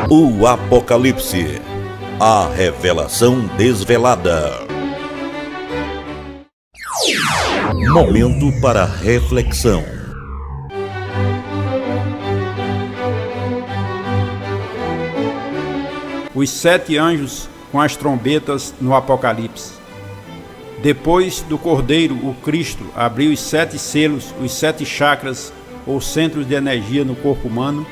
O Apocalipse, a revelação desvelada. Momento para reflexão. Os 7 anjos com as trombetas no Apocalipse. Depois do Cordeiro, o Cristo, abriu os 7 selos, os 7 chakras ou centros de energia no corpo humano.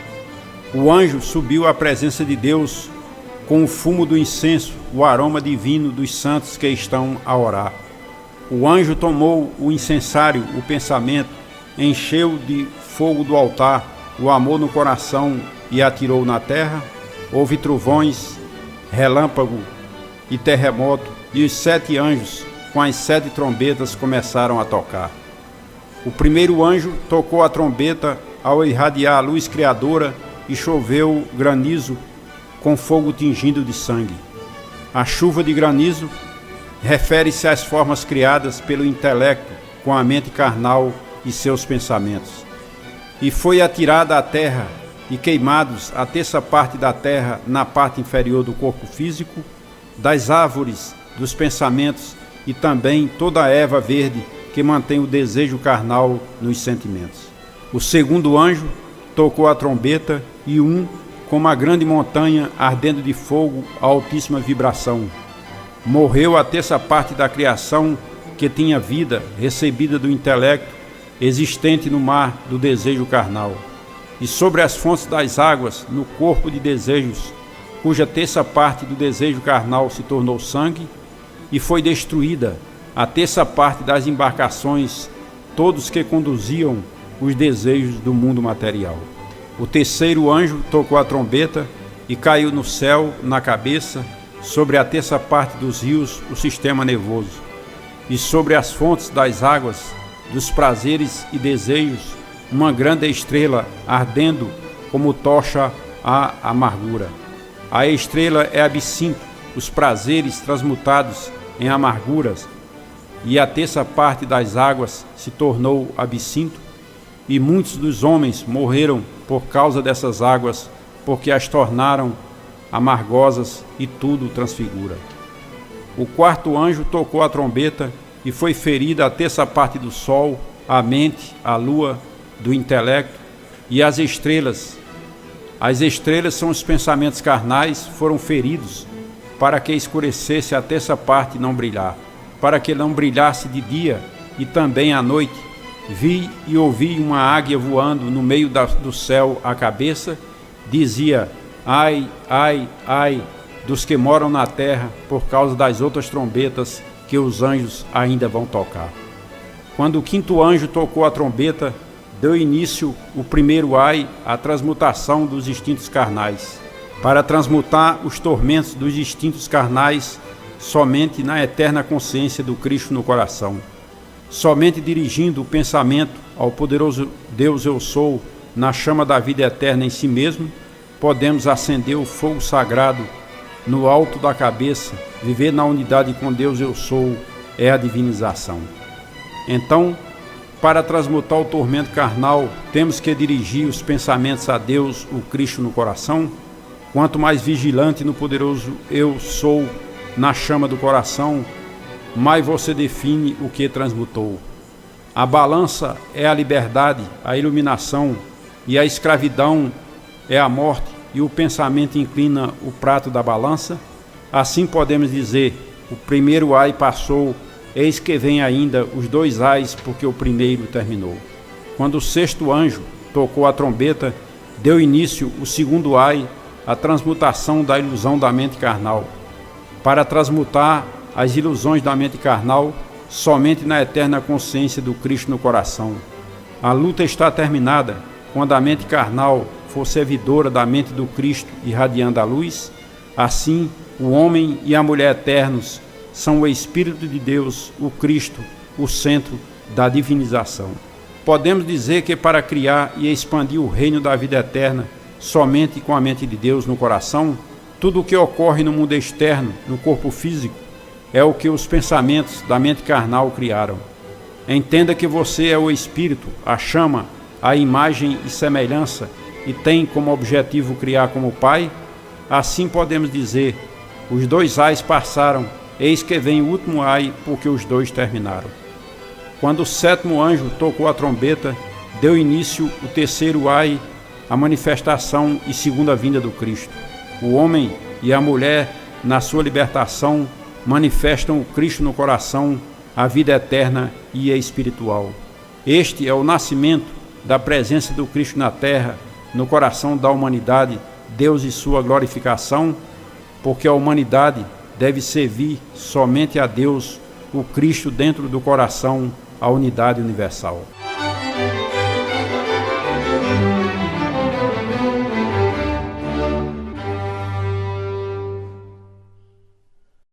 O anjo subiu à presença de Deus com o fumo do incenso, o aroma divino dos santos que estão a orar. O anjo tomou o incensário, o pensamento, encheu de fogo do altar o amor no coração e atirou na terra. Houve trovões, relâmpago e terremoto, e os 7 anjos com as 7 trombetas começaram a tocar. O primeiro anjo tocou a trombeta ao irradiar a luz criadora e choveu granizo com fogo tingido de sangue. A chuva de granizo refere-se às formas criadas pelo intelecto com a mente carnal e seus pensamentos. E foi atirada à terra e queimados a terça parte da terra na parte inferior do corpo físico, das árvores, dos pensamentos e também toda a erva verde que mantém o desejo carnal nos sentimentos. O segundo anjo tocou a trombeta e como a grande montanha ardendo de fogo a altíssima vibração. Morreu a terça parte da criação que tinha vida recebida do intelecto existente no mar do desejo carnal. E sobre as fontes das águas, no corpo de desejos, cuja terça parte do desejo carnal se tornou sangue, e foi destruída a terça parte das embarcações, todos que conduziam os desejos do mundo material. O terceiro anjo tocou a trombeta e caiu no céu, na cabeça, sobre a terça parte dos rios, o sistema nervoso, e sobre as fontes das águas, dos prazeres e desejos, uma grande estrela ardendo como tocha a amargura. A estrela é absinto, os prazeres transmutados em amarguras, e a terça parte das águas se tornou absinto, e muitos dos homens morreram por causa dessas águas, porque as tornaram amargosas e tudo transfigura. O quarto anjo tocou a trombeta e foi ferida a terça parte do sol, a mente, a lua, do intelecto e as estrelas. As estrelas são os pensamentos carnais, foram feridos para que escurecesse a terça parte e não brilhar, para que não brilhasse de dia e também à noite. Vi e ouvi uma águia voando no meio do céu à cabeça, dizia: ai, ai, ai dos que moram na terra por causa das outras trombetas que os anjos ainda vão tocar. Quando o quinto anjo tocou a trombeta, deu início o primeiro ai, a transmutação dos instintos carnais, para transmutar os tormentos dos instintos carnais somente na eterna consciência do Cristo no coração. Somente dirigindo o pensamento ao poderoso Deus Eu Sou, na chama da vida eterna em si mesmo, podemos acender o fogo sagrado no alto da cabeça. Viver na unidade com Deus Eu Sou é a divinização. Então, para transmutar o tormento carnal, temos que dirigir os pensamentos a Deus, o Cristo no coração. Quanto mais vigilante no poderoso Eu Sou, na chama do coração, mais você define o que transmutou. A balança é a liberdade, a iluminação, e a escravidão é a morte, e o pensamento inclina o prato da balança. Assim podemos dizer: o primeiro ai passou, eis que vem ainda os 2 ais, porque o primeiro terminou. Quando o sexto anjo tocou a trombeta, deu início o segundo ai, a transmutação da ilusão da mente carnal. Para transmutar as ilusões da mente carnal, somente na eterna consciência do Cristo no coração. A luta está terminada quando a mente carnal for servidora da mente do Cristo irradiando a luz. Assim, o homem e a mulher eternos são o Espírito de Deus, o Cristo, o centro da divinização. Podemos dizer que para criar e expandir o reino da vida eterna, somente com a mente de Deus no coração, tudo o que ocorre no mundo externo, no corpo físico, é o que os pensamentos da mente carnal criaram. Entenda que você é o Espírito, a chama, a imagem e semelhança e tem como objetivo criar como Pai, assim podemos dizer: os 2 ais passaram, eis que vem o último ai, porque os 2 terminaram. Quando o 7º anjo tocou a trombeta, deu início o 3º ai, a manifestação e segunda vinda do Cristo. O homem e a mulher, na sua libertação, manifestam o Cristo no coração, a vida eterna e espiritual. Este é o nascimento da presença do Cristo na terra, no coração da humanidade, Deus e sua glorificação, porque a humanidade deve servir somente a Deus, o Cristo dentro do coração, a unidade universal.